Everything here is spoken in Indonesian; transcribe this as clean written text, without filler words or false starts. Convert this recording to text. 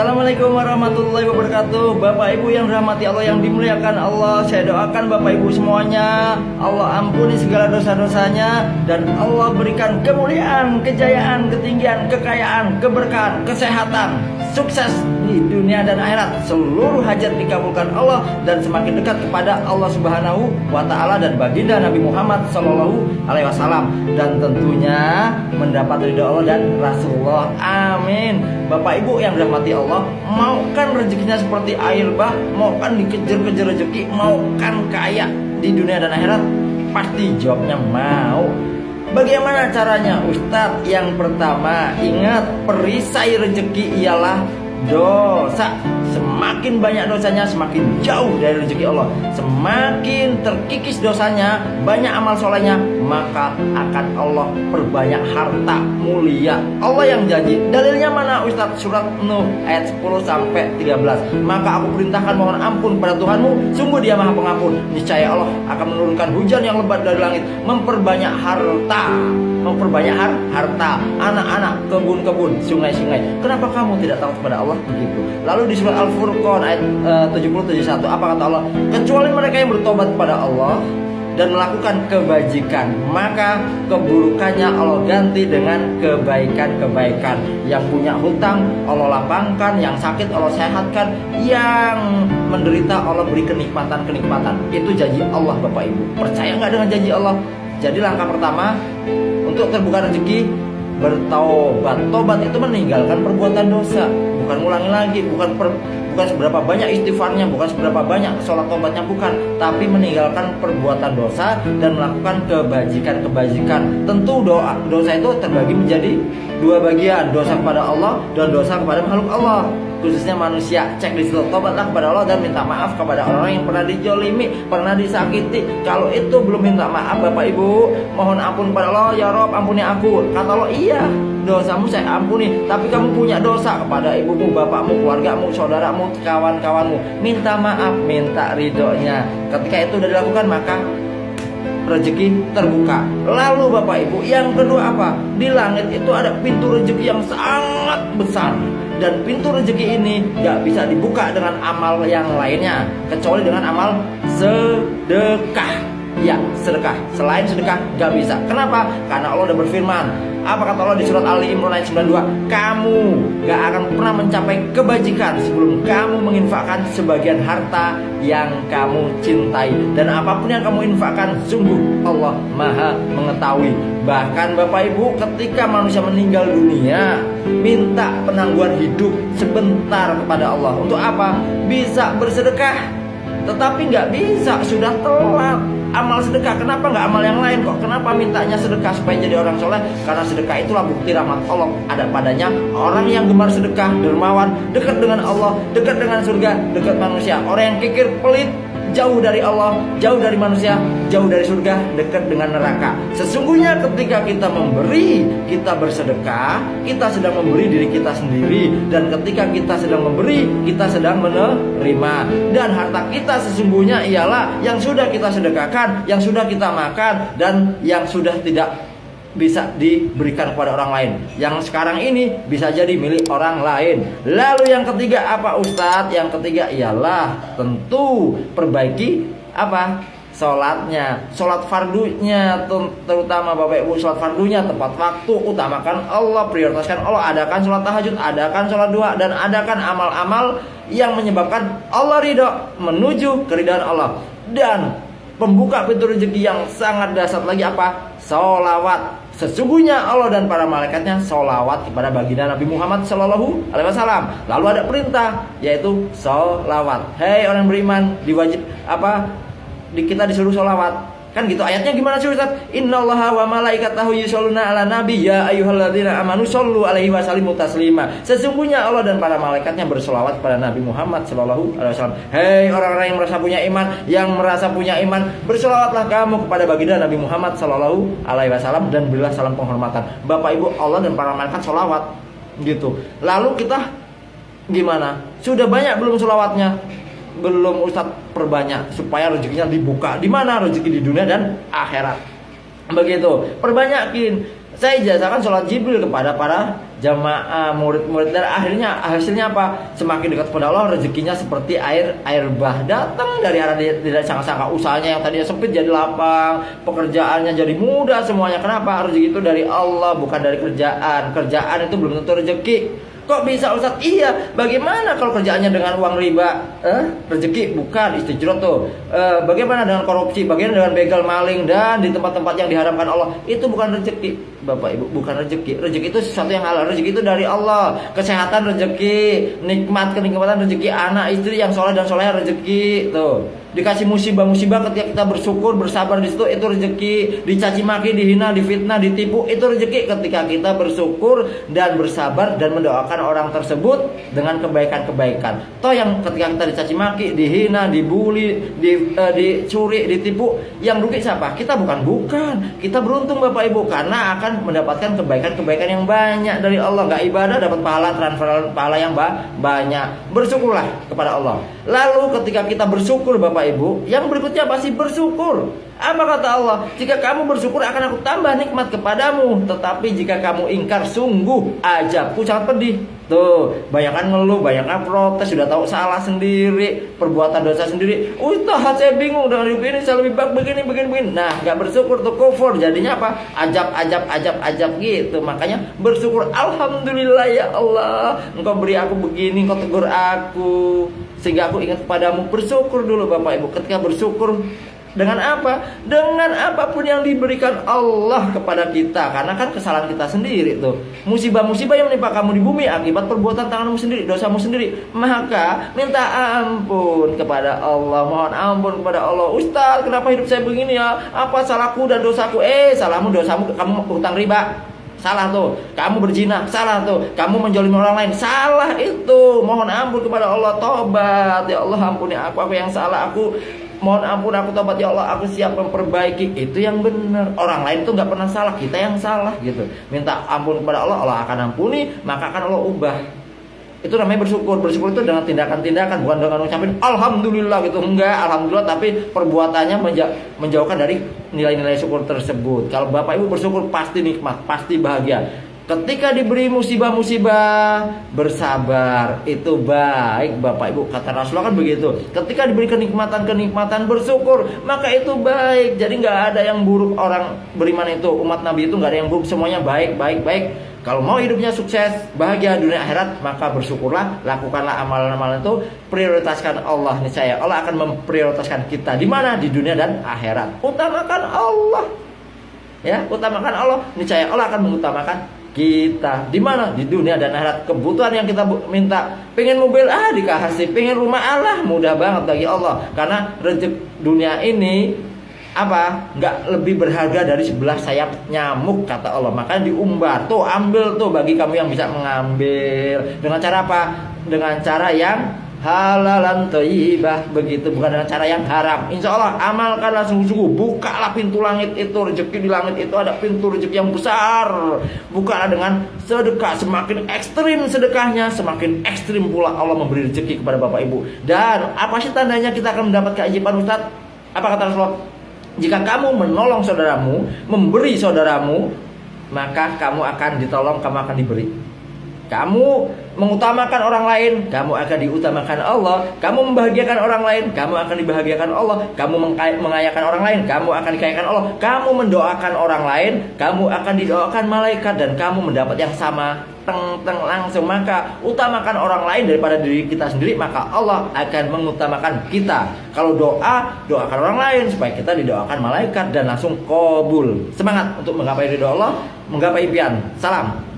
Assalamualaikum warahmatullahi wabarakatuh. Bapak Ibu yang dirahmati Allah, yang dimuliakan Allah, saya doakan Bapak Ibu semuanya Allah ampuni segala dosa-dosanya, dan Allah berikan kemuliaan, kejayaan, ketinggian, kekayaan, keberkahan, kesehatan, sukses di dunia dan akhirat. Seluruh hajat dikabulkan Allah dan semakin dekat kepada Allah Subhanahu wa taala dan baginda Nabi Muhammad sallallahu alaihi wasallam, dan tentunya mendapat ridha Allah dan Rasulullah. Amin. Bapak Ibu yang dirahmati Allah, mau kan rezekinya seperti air bah, mau kan dikejar-kejar rezeki, mau kan kaya di dunia dan akhirat? Pasti jawabnya mau. Bagaimana caranya Ustadz? Yang pertama, ingat, perisai rezeki ialah dosa. Semakin banyak dosanya, semakin jauh dari rezeki Allah. Semakin terkikis dosanya, banyak amal solehnya, maka akan Allah perbanyak harta mulia. Allah yang janji. Dalilnya mana Ustadz? Surat Nuh ayat 10 sampai 13. Maka aku perintahkan mohon ampun pada Tuhanmu, sungguh Dia Maha Pengampun. Niscaya Allah akan menurunkan hujan yang lebat dari langit, memperbanyak harta, harta, anak-anak, kebun-kebun, sungai-sungai. Kenapa kamu tidak takut kepada Allah? Begitu. Lalu di surat Al-Furqan ayat 70-71, apa kata Allah? Kecuali mereka yang bertobat kepada Allah dan melakukan kebajikan, maka keburukannya Allah ganti dengan kebaikan-kebaikan. Yang punya hutang Allah lapangkan, yang sakit Allah sehatkan, yang menderita Allah beri kenikmatan-kenikmatan. Itu janji Allah Bapak Ibu. Percaya nggak dengan janji Allah? Jadi langkah pertama untuk terbuka rezeki, bertaubat. Tobat itu meninggalkan perbuatan dosa, bukan ngulangi lagi, bukan seberapa banyak istighfarnya, bukan seberapa banyak sholat tobatnya, bukan, tapi meninggalkan perbuatan dosa dan melakukan kebajikan. Tentu dosa itu terbagi menjadi dua bagian, dosa kepada Allah dan dosa kepada makhluk Allah, khususnya manusia. Cek di situ, tobatlah kepada Allah dan minta maaf kepada orang yang pernah dijolimi, pernah disakiti. Kalau itu belum minta maaf Bapak Ibu, mohon ampun kepada Allah, ya Rob ampuni aku. Kata Allah, iya, dosamu saya ampuni, tapi kamu punya dosa kepada ibumu, bapakmu, keluargamu, saudaramu, kawan-kawanmu. Minta maaf, minta ridhonya. Ketika itu sudah dilakukan, maka rezeki terbuka. Lalu Bapak Ibu, yang kedua apa? Di langit itu ada pintu rezeki yang sangat besar, dan pintu rezeki ini gak bisa dibuka dengan amal yang lainnya, kecuali dengan amal sedekah. Ya, sedekah. Selain sedekah gak bisa. Kenapa? Karena Allah udah berfirman. Apa kata Allah di surat Ali Imran ayat 92? Kamu gak akan pernah mencapai kebajikan sebelum kamu menginfakkan sebagian harta yang kamu cintai. Dan apapun yang kamu infakkan, sungguh Allah Maha mengetahui. Bahkan Bapak Ibu, ketika manusia meninggal dunia, minta penangguhan hidup sebentar kepada Allah. Untuk apa? Bisa bersedekah, tetapi gak bisa, sudah telat amal sedekah. Kenapa nggak amal yang lain kok? Kenapa mintanya sedekah supaya jadi orang soleh? Karena sedekah itulah bukti rahmat Allah ada padanya. Orang yang gemar sedekah, dermawan, dekat dengan Allah, dekat dengan surga, dekat manusia. Orang yang kikir, pelit, jauh dari Allah, jauh dari manusia, jauh dari surga, dekat dengan neraka. Sesungguhnya ketika kita memberi, kita bersedekah, kita sedang memberi diri kita sendiri. Dan ketika kita sedang memberi, kita sedang menerima. Dan harta kita sesungguhnya ialah yang sudah kita sedekahkan, yang sudah kita makan, dan yang sudah tidak bisa diberikan kepada orang lain. Yang sekarang ini bisa jadi milik orang lain. Lalu yang ketiga apa Ustadz? Yang ketiga ialah tentu perbaiki apa? Sholatnya, sholat fardunya, terutama Bapak Ibu, sholat fardunya tepat waktu, utamakan Allah, prioritaskan Allah, adakan sholat tahajud, adakan sholat duha, dan adakan amal-amal yang menyebabkan Allah ridho, menuju keridhaan Allah. Dan pembuka pintu rezeki yang sangat dasar lagi apa? Sholawat. Sesungguhnya Allah dan para malaikatnya sholawat kepada baginda Nabi Muhammad sallallahu alaihi wasallam. Lalu ada perintah, yaitu sholawat. Hei orang beriman, diwajib apa? Kita disuruh sholawat. Kan gitu ayatnya gimana sih Ustaz? Innallaha wa malaikatahu yusholluna ala nabi ya ayyuhalladzina amanu shollu alaihi wa sallimu taslima. Sesungguhnya Allah dan para malaikatnya bersolawat kepada Nabi Muhammad sallallahu alaihi wasallam. Hei orang-orang yang merasa punya iman, bersolawatlah kamu kepada baginda Nabi Muhammad sallallahu alaihi wasallam dan berilah salam penghormatan. Bapak Ibu, Allah dan para malaikat solawat gitu. Lalu kita gimana? Sudah banyak belum solawatnya? Belum Ustadz, perbanyak supaya rezekinya dibuka. Di mana rezeki? Di dunia dan akhirat. Begitu, perbanyakin. Saya jazakan sholat Jibril kepada para jamaah, murid-murid, dan akhirnya hasilnya apa? Semakin dekat kepada Allah, rezekinya seperti air bah datang dari arah dia tidak sangka-sangka. Usahanya yang tadinya sempit jadi lapang, pekerjaannya jadi mudah semuanya. Kenapa? Rezeki itu dari Allah, bukan dari kerjaan. Kerjaan itu belum tentu rezeki. Kok bisa Ustaz? Iya, bagaimana kalau kerjaannya dengan uang riba? Rezeki bukan, istijrot tuh. Bagaimana dengan korupsi? Bagaimana dengan begal, maling, dan di tempat-tempat yang diharamkan Allah? Itu bukan rezeki, Bapak Ibu, bukan rezeki. Rezeki itu sesuatu yang halal. Rezeki itu dari Allah. Kesehatan rezeki, kenikmatan rezeki, anak istri yang soleh dan soleh rezeki. Tuh, dikasih musibah ketika kita bersyukur, bersabar di situ, itu rezeki. Dicaci maki, dihina, difitnah, ditipu, itu rezeki ketika kita bersyukur dan bersabar dan mendoakan orang tersebut dengan kebaikan-kebaikan. Toh yang ketika kita dicaci maki, dihina, dibully, dicuri, ditipu, yang rugi siapa? Kita bukan. Kita beruntung Bapak Ibu karena akan mendapatkan kebaikan-kebaikan yang banyak dari Allah. Gak ibadah dapat pahala, transfer pahala yang banyak. Bersyukurlah kepada Allah. Lalu ketika kita bersyukur Bapak Ibu, yang berikutnya pasti bersyukur. Apa kata Allah? Jika kamu bersyukur akan aku tambah nikmat kepadamu. Tetapi jika kamu ingkar, sungguh azabku sangat pedih. Tuh, banyakan ngeluh, banyakan protes, sudah tahu salah sendiri, perbuatan dosa sendiri. Ustaz, saya bingung dengan hidup ini, saya lebih baik begini. Nah, gak bersyukur tuh kufur. Jadinya apa? Ajab gitu. Makanya bersyukur. Alhamdulillah ya Allah, Engkau beri aku begini, Engkau tegur aku, sehingga aku ingat kepadamu. Bersyukur dulu Bapak Ibu. Ketika bersyukur dengan apa? Dengan apapun yang diberikan Allah kepada kita. Karena kan kesalahan kita sendiri tuh. Musibah-musibah yang menimpa kamu di bumi akibat perbuatan tanganmu sendiri, dosamu sendiri. Maka minta ampun kepada Allah. Mohon ampun kepada Allah. Ustaz, kenapa hidup saya begini ya? Apa salahku dan dosaku? Salahmu, dosamu, kamu hutang riba, salah tuh. Kamu berzina, salah tuh. Kamu menjolimi orang lain, salah itu. Mohon ampun kepada Allah. Tobat ya Allah, ampuni aku yang salah. Mohon ampun, aku tobat ya Allah, aku siap memperbaiki. Itu yang benar. Orang lain tuh nggak pernah salah, kita yang salah gitu. Minta ampun kepada Allah, Allah akan ampuni, maka akan Allah ubah. Itu namanya bersyukur. Bersyukur itu dengan tindakan-tindakan, bukan dengan ngucapin alhamdulillah gitu. Enggak, alhamdulillah, tapi perbuatannya menjauhkan dari nilai-nilai syukur tersebut. Kalau Bapak Ibu bersyukur pasti nikmat, pasti bahagia. Ketika diberi musibah-musibah, bersabar, itu baik Bapak Ibu. Kata Rasulullah kan begitu. Ketika diberi kenikmatan-kenikmatan, bersyukur, maka itu baik. Jadi gak ada yang buruk. Orang beriman itu, umat Nabi itu gak ada yang buruk. Semuanya baik. Kalau mau hidupnya sukses, bahagia dunia akhirat, maka bersyukurlah, lakukanlah amalan-amalan itu, prioritaskan Allah. Niscaya Allah akan memprioritaskan kita. Di mana? Di dunia dan akhirat. Utamakan Allah. Ya, utamakan Allah. Niscaya Allah akan mengutamakan kita. Di mana? Di dunia dan akhirat. Kebutuhan yang kita minta, pengen mobil dikasih, pengen rumah mudah banget bagi Allah. Karena rezeki dunia ini nggak lebih berharga dari 11 sayap nyamuk kata Allah. Makanya diumbar, tuh ambil tuh bagi kamu yang bisa mengambil. Dengan cara apa? Dengan cara yang halalan thayyibah, begitu, bukan dengan cara yang haram. Insya Allah amalkanlah sungguh-sungguh. Bukalah pintu langit itu, rezeki di langit itu ada pintu rezeki yang besar. Bukalah dengan sedekah. Semakin ekstrim sedekahnya, semakin ekstrim pula Allah memberi rezeki kepada Bapak Ibu. Dan apa sih tandanya kita akan mendapat keajaiban Ustaz? Apa kata Rasulullah? Jika kamu menolong saudaramu, memberi saudaramu, maka kamu akan ditolong, kamu akan diberi. Kamu mengutamakan orang lain, kamu akan diutamakan Allah. Kamu membahagiakan orang lain, kamu akan dibahagiakan Allah. Kamu mengayakan orang lain, kamu akan dikayakan Allah. Kamu mendoakan orang lain, kamu akan didoakan malaikat. Dan kamu mendapat yang sama, langsung. Maka utamakan orang lain daripada diri kita sendiri, maka Allah akan mengutamakan kita. Kalau doakan orang lain supaya kita didoakan malaikat dan langsung qabul. Semangat untuk menggapai ridho Allah, menggapai impian. Salam.